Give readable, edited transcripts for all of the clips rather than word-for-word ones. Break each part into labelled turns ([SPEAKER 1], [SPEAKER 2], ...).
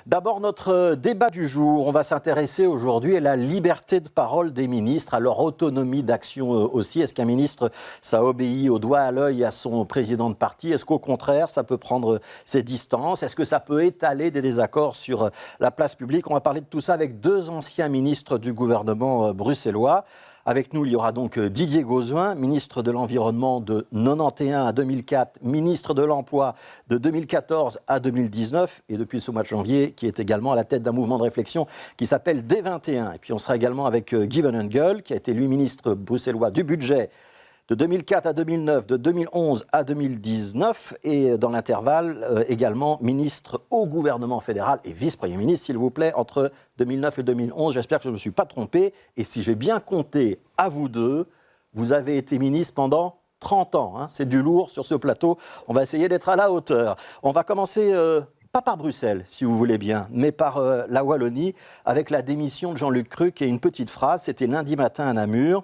[SPEAKER 1] D'abord, notre débat du jour. On va s'intéresser aujourd'hui à la liberté de parole des ministres, à leur autonomie d'action aussi. Est-ce qu'un ministre, ça obéit au doigt à l'œil à son président de parti? Est-ce qu'au contraire, ça peut prendre ses distances? Est-ce que ça peut étaler des désaccords sur la place publique? On va parler de tout ça avec deux anciens ministres du gouvernement bruxellois. Avec nous, il y aura donc Didier Gauzuin, ministre de l'Environnement de 91 à 2004, ministre de l'Emploi de 2014 à 2019, et depuis ce mois de janvier, qui est également à la tête d'un mouvement de réflexion qui s'appelle D21. Et puis on sera également avec Guy Van Engel, qui a été lui ministre bruxellois du budget de 2004 à 2009, de 2011 à 2019, et dans l'intervalle, également ministre au gouvernement fédéral et vice-premier ministre, s'il vous plaît, entre 2009 et 2011. J'espère que je ne me suis pas trompé. Et si j'ai bien compté à vous deux, vous avez été ministre pendant 30 ans. C'est du lourd sur ce plateau. On va essayer d'être à la hauteur. On va commencer... pas par Bruxelles, si vous voulez bien, mais par la Wallonie, avec la démission de Jean-Luc Cruc et une petite phrase. C'était lundi matin à Namur.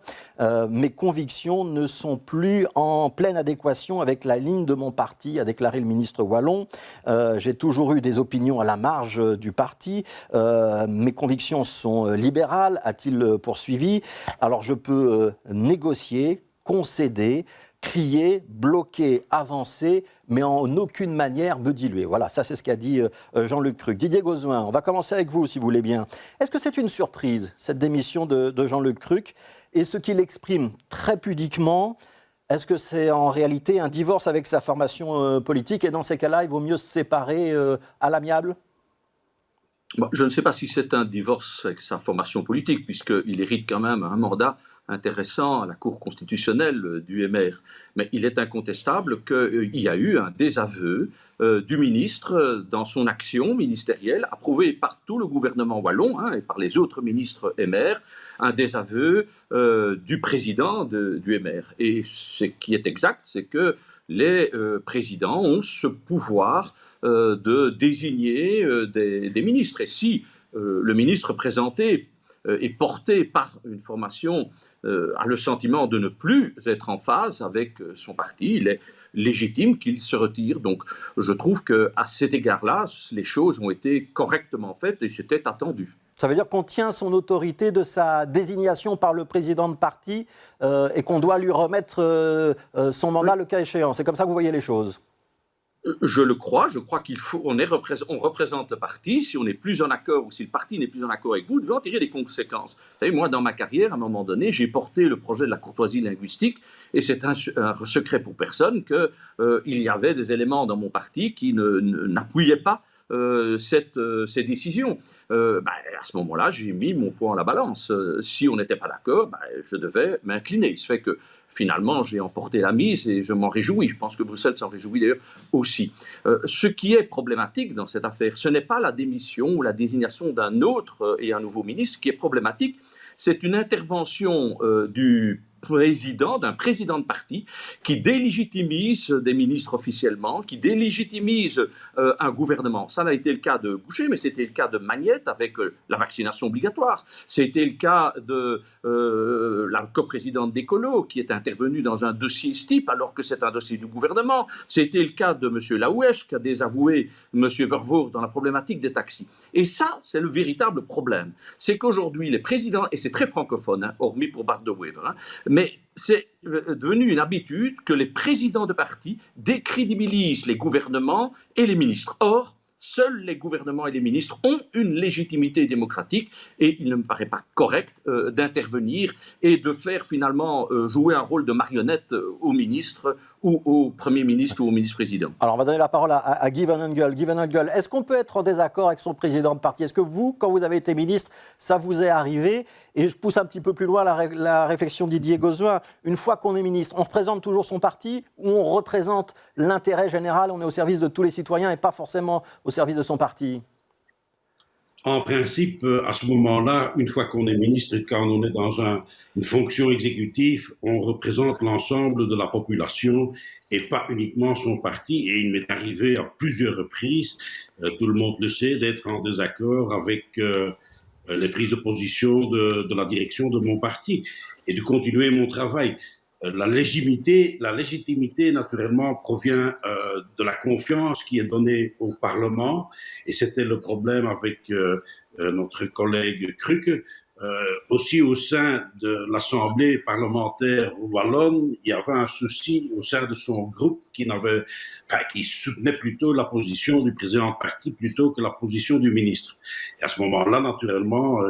[SPEAKER 1] Mes convictions ne sont plus en pleine adéquation avec la ligne de mon parti, a déclaré le ministre wallon. J'ai toujours eu des opinions à la marge du parti. Mes convictions sont libérales, a-t-il poursuivi. Alors je peux négocier, concéder, crier, bloquer, avancer, mais en aucune manière me diluer. Voilà, ça c'est ce qu'a dit Jean-Luc Cruc. Didier Gauzuin, on va commencer avec vous si vous voulez bien. Est-ce que c'est une surprise, cette démission de Jean-Luc Cruc? Et ce qu'il exprime très pudiquement, est-ce que c'est en réalité un divorce avec sa formation politique? Et dans ces cas-là, il vaut mieux se séparer à l'amiable?
[SPEAKER 2] Bon, je ne sais pas si c'est un divorce avec sa formation politique, puisqu'il hérite quand même un mandat intéressant à la Cour constitutionnelle du MR. Mais il est incontestable qu'il y a eu un désaveu du ministre dans son action ministérielle, approuvé par tout le gouvernement wallon et par les autres ministres MR, un désaveu du président du MR. Et ce qui est exact, c'est que les présidents ont ce pouvoir de désigner des ministres. Et si le ministre présenté est porté par une formation a le sentiment de ne plus être en phase avec son parti, il est légitime qu'il se retire. Donc je trouve qu'à cet égard-là, les choses ont été correctement faites et c'était attendu.
[SPEAKER 1] Ça veut dire qu'on tient son autorité de sa désignation par le président de parti et qu'on doit lui remettre son mandat le cas échéant. C'est comme ça que vous voyez les choses?
[SPEAKER 2] Je le crois. Je crois on représente le parti. Si on n'est plus en accord ou si le parti n'est plus en accord avec vous, vous devez en tirer des conséquences. Vous savez, moi, dans ma carrière, à un moment donné, j'ai porté le projet de la courtoisie linguistique et c'est un secret pour personne qu'il y avait des éléments dans mon parti qui n'appuyaient pas ces décisions. À ce moment-là, j'ai mis mon poids en la balance. Si on n'était pas d'accord, je devais m'incliner. Il se fait que finalement, j'ai emporté la mise et je m'en réjouis. Je pense que Bruxelles s'en réjouit d'ailleurs aussi. Ce qui est problématique dans cette affaire, ce n'est pas la démission ou la désignation d'un autre et un nouveau ministre. Ce qui est problématique, c'est une intervention d'un président de parti qui délégitimise des ministres officiellement, qui délégitimise un gouvernement. Ça n'a été le cas de Boucher, mais c'était le cas de Magnette avec la vaccination obligatoire. C'était le cas de la coprésidente d'Écolo qui est intervenue dans un dossier STIP alors que c'est un dossier du gouvernement. C'était le cas de M. Laoueche qui a désavoué M. Vervoort dans la problématique des taxis. Et ça, c'est le véritable problème. C'est qu'aujourd'hui, les présidents, et c'est très francophone, hormis pour Bart de Wever, mais c'est devenu une habitude que les présidents de parti décrédibilisent les gouvernements et les ministres. Or, seuls les gouvernements et les ministres ont une légitimité démocratique et il ne me paraît pas correct d'intervenir et de faire finalement jouer un rôle de marionnette aux ministres ou au Premier ministre ou au ministre-président.
[SPEAKER 1] Alors, on va donner la parole à Guy Van Engel. Guy Van Engel, est-ce qu'on peut être en désaccord avec son président de parti? Est-ce que vous, quand vous avez été ministre, ça vous est arrivé? Et je pousse un petit peu plus loin la réflexion de Didier Gauzuin. Une fois qu'on est ministre, on représente toujours son parti ou on représente l'intérêt général? On est au service de tous les citoyens et pas forcément au service de son parti?
[SPEAKER 3] En principe, à ce moment-là, une fois qu'on est ministre et quand on est dans une fonction exécutive, on représente l'ensemble de la population et pas uniquement son parti. Et il m'est arrivé à plusieurs reprises, tout le monde le sait, d'être en désaccord avec les prises de position de la direction de mon parti et de continuer mon travail. la légitimité, naturellement, provient de la confiance qui est donnée au Parlement, et c'était le problème avec notre collègue Krukke. Aussi au sein de l'Assemblée parlementaire wallonne, il y avait un souci au sein de son groupe qui soutenait plutôt la position du président de parti plutôt que la position du ministre. Et à ce moment-là, naturellement,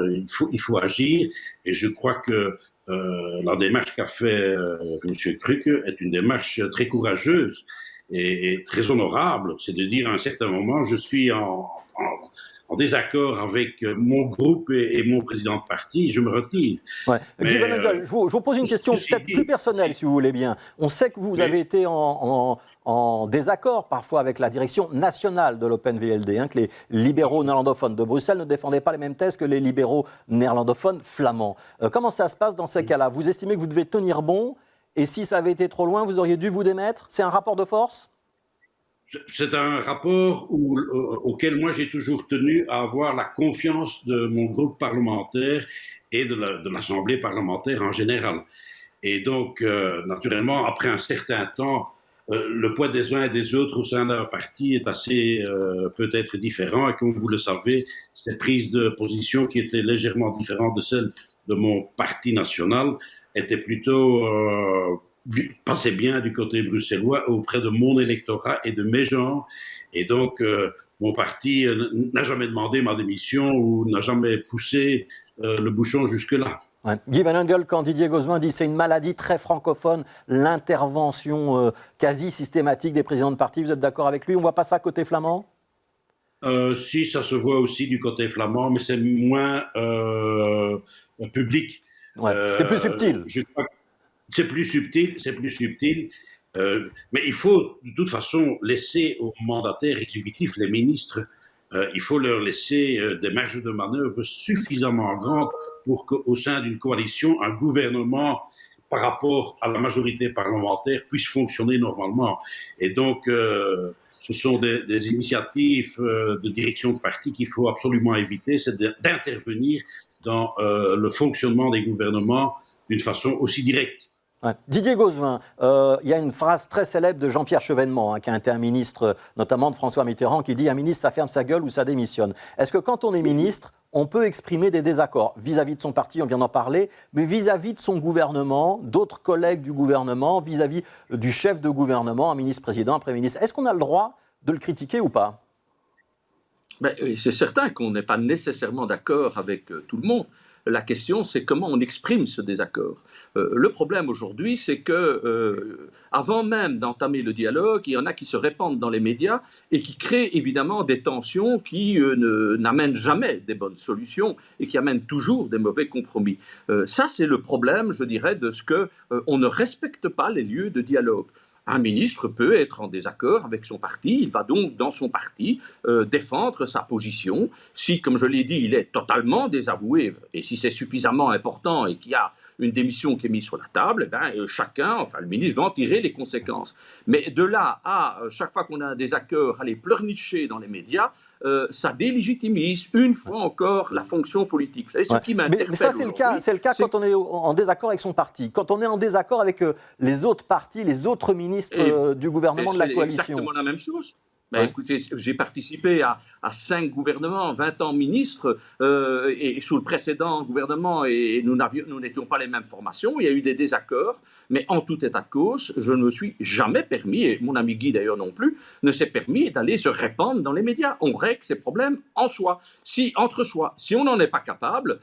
[SPEAKER 3] il faut agir, et je crois que la démarche qu'a fait M. Krukke est une démarche très courageuse et très honorable. C'est de dire à un certain moment, je suis en désaccord avec mon groupe et mon président de parti, je me retire.
[SPEAKER 1] Ouais. Guy Van Engel, je vous pose une question peut-être plus personnelle, si vous voulez bien. On sait que vous avez été en désaccord parfois avec la direction nationale de l'Open VLD, que les libéraux néerlandophones de Bruxelles ne défendaient pas les mêmes thèses que les libéraux néerlandophones flamands. Comment ça se passe dans ces cas-là? Vous estimez que vous devez tenir bon, et si ça avait été trop loin, vous auriez dû vous démettre? C'est un rapport de force?
[SPEAKER 3] C'est un rapport auquel moi j'ai toujours tenu à avoir la confiance de mon groupe parlementaire et de l'Assemblée parlementaire en général. Et donc, naturellement, après un certain temps, le poids des uns et des autres au sein d'un parti est assez peut-être différent. Et comme vous le savez, ces prises de position qui étaient légèrement différentes de celles de mon parti national étaient plutôt passait bien du côté bruxellois auprès de mon électorat et de mes gens. Et donc, mon parti n'a jamais demandé ma démission ou n'a jamais poussé le bouchon jusque-là.
[SPEAKER 1] Ouais. Guy Van Engel, quand Didier Gozman dit c'est une maladie très francophone, l'intervention quasi systématique des présidents de parti, vous êtes d'accord avec lui? On ne voit pas ça côté flamand?
[SPEAKER 3] Si, ça se voit aussi du côté flamand, mais c'est moins public.
[SPEAKER 1] Ouais, c'est plus subtil.
[SPEAKER 3] Je crois que c'est plus subtil, mais il faut de toute façon laisser aux mandataires exécutifs, les ministres, il faut leur laisser des marges de manœuvre suffisamment grandes pour qu'au sein d'une coalition, un gouvernement, par rapport à la majorité parlementaire, puisse fonctionner normalement. Et donc, ce sont des initiatives de direction de parti qu'il faut absolument éviter, c'est d'intervenir dans le fonctionnement des gouvernements d'une façon aussi directe.
[SPEAKER 1] Ouais. Didier Gozman, il y a une phrase très célèbre de Jean-Pierre Chevènement, qui est un ministre, notamment de François Mitterrand, qui dit « Un ministre, ça ferme sa gueule ou ça démissionne ». Est-ce que quand on est ministre, on peut exprimer des désaccords vis-à-vis de son parti, on vient d'en parler, mais vis-à-vis de son gouvernement, d'autres collègues du gouvernement, vis-à-vis du chef de gouvernement, un ministre-président, un Premier-ministre? Est-ce qu'on a le droit de le critiquer ou pas?
[SPEAKER 2] C'est certain qu'on n'est pas nécessairement d'accord avec tout le monde. La question, c'est comment on exprime ce désaccord. Le problème aujourd'hui, c'est que avant même d'entamer le dialogue, il y en a qui se répandent dans les médias et qui créent évidemment des tensions qui n'amènent jamais des bonnes solutions et qui amènent toujours des mauvais compromis. Ça, c'est le problème, je dirais, de ce qu'on ne respecte pas les lieux de dialogue. Un ministre peut être en désaccord avec son parti, il va donc dans son parti défendre sa position. Si, comme je l'ai dit, il est totalement désavoué, et si c'est suffisamment important et qu'il y a une démission qui est mise sur la table, le ministre doit en tirer les conséquences. Mais de là à, chaque fois qu'on a un désaccord, aller pleurnicher dans les médias, ça délégitimise une fois encore la fonction politique. Vous savez, ce qui m'interpelle
[SPEAKER 1] mais ça, c'est le cas quand on est en désaccord avec son parti. Quand on est en désaccord avec les autres partis, les autres ministres du gouvernement de la coalition.
[SPEAKER 2] C'est exactement la même chose. Écoutez, j'ai participé à 5 gouvernements, 20 ans ministre, et sous le précédent gouvernement, et nous n'étions pas les mêmes formations, il y a eu des désaccords, mais en tout état de cause, je ne me suis jamais permis, et mon ami Guy d'ailleurs non plus, ne s'est permis d'aller se répandre dans les médias. On règle ces problèmes entre soi. Si on n'en est pas capable,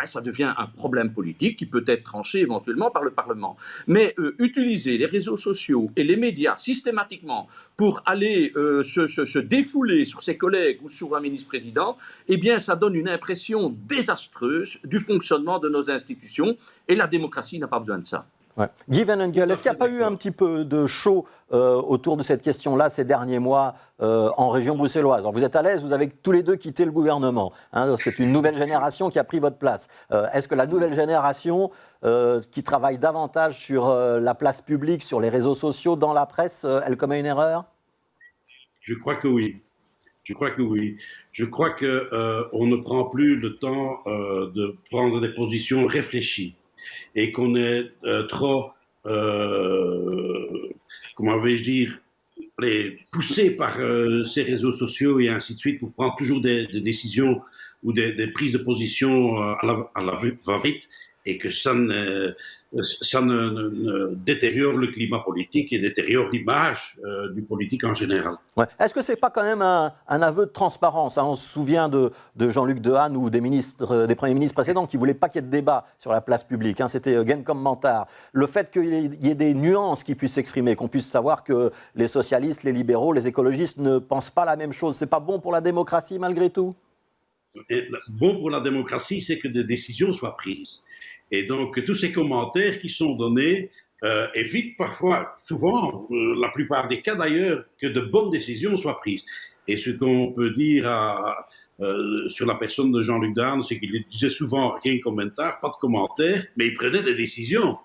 [SPEAKER 2] ça devient un problème politique qui peut être tranché éventuellement par le Parlement. Mais utiliser les réseaux sociaux et les médias systématiquement pour aller se défouler sur ses collègues ou sur un ministre-président, eh bien, ça donne une impression désastreuse du fonctionnement de nos institutions, et la démocratie n'a pas besoin de ça.
[SPEAKER 1] Ouais. Guy Van Engel, est-ce qu'il n'y a pas eu un petit peu de chaud autour de cette question-là ces derniers mois en région bruxelloise? Alors, vous êtes à l'aise, vous avez tous les deux quitté le gouvernement. C'est une nouvelle génération qui a pris votre place. Est-ce que la nouvelle génération qui travaille davantage sur la place publique, sur les réseaux sociaux, dans la presse, elle commet une erreur?
[SPEAKER 3] Je crois que oui. Je crois qu'on ne prend plus le temps de prendre des positions réfléchies et qu'on est trop comment vais-je dire, poussé par ces réseaux sociaux et ainsi de suite pour prendre toujours des décisions ou des prises de position à la va-vite et que ça ne détériore le climat politique et détériore l'image du politique en général.
[SPEAKER 1] Ouais. Est-ce que ce n'est pas quand même un aveu de transparence, hein? On se souvient de Jean-Luc Dehaene ou des premiers ministres précédents qui ne voulaient pas qu'il y ait de débat sur la place publique, hein. C'était Guencom Mantard. Le fait qu'il y ait des nuances qui puissent s'exprimer, qu'on puisse savoir que les socialistes, les libéraux, les écologistes ne pensent pas la même chose, ce n'est pas bon pour la démocratie malgré tout?
[SPEAKER 3] Et bon pour la démocratie, c'est que des décisions soient prises. Et donc, tous ces commentaires qui sont donnés évitent parfois, souvent, la plupart des cas d'ailleurs, que de bonnes décisions soient prises. Et ce qu'on peut dire sur la personne de Jean-Luc Dehaene, c'est qu'il disait souvent rien de commentaire, pas de commentaires, mais il prenait des décisions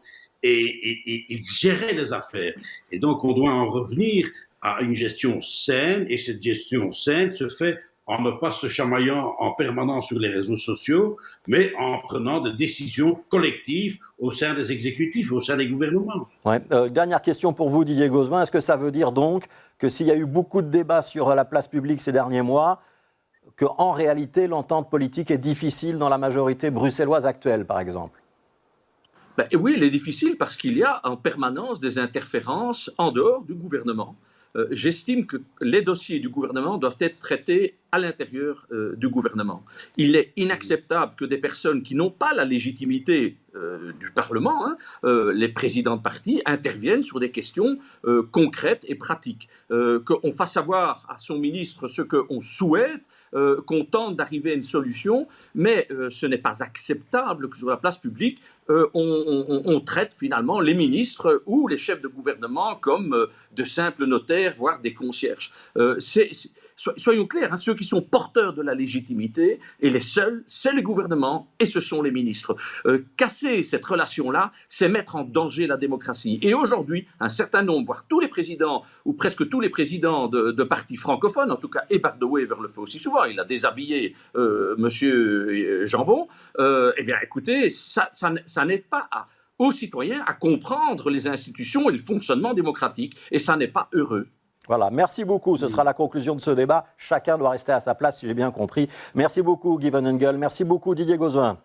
[SPEAKER 3] et il gérait les affaires. Et donc, on doit en revenir à une gestion saine, et cette gestion saine se fait en ne pas se chamaillant en permanence sur les réseaux sociaux, mais en prenant des décisions collectives au sein des exécutifs, au sein des gouvernements.
[SPEAKER 1] Ouais. Dernière question pour vous, Didier Gauzouin. Est-ce que ça veut dire donc que s'il y a eu beaucoup de débats sur la place publique ces derniers mois, qu'en réalité l'entente politique est difficile dans la majorité bruxelloise actuelle, par exemple?
[SPEAKER 2] Ben, oui, elle est difficile parce qu'il y a en permanence des interférences en dehors du gouvernement. J'estime que les dossiers du gouvernement doivent être traités à l'intérieur du gouvernement. Il est inacceptable que des personnes qui n'ont pas la légitimité du Parlement, les présidents de parti, interviennent sur des questions concrètes et pratiques. Qu'on fasse savoir à son ministre ce qu'on souhaite, qu'on tente d'arriver à une solution, mais ce n'est pas acceptable que sur la place publique, on traite finalement les ministres ou les chefs de gouvernement comme de simples notaires, voire des concierges. Soyons clairs, hein, ceux qui sont porteurs de la légitimité, et les seuls, c'est les gouvernements et ce sont les ministres. Casser cette relation-là, c'est mettre en danger la démocratie. Et aujourd'hui, un certain nombre, voire tous les présidents, ou presque tous les présidents de partis francophones, en tout cas Ebardo Wever le fait aussi souvent, il a déshabillé monsieur Jambon, eh bien écoutez, ça n'aide pas aux citoyens à comprendre les institutions et le fonctionnement démocratique, et ça n'est pas heureux.
[SPEAKER 1] Voilà, merci beaucoup. Ce sera la conclusion de ce débat. Chacun doit rester à sa place, si j'ai bien compris. Merci beaucoup, Guy Van Engel. Merci beaucoup, Didier Gauzouin.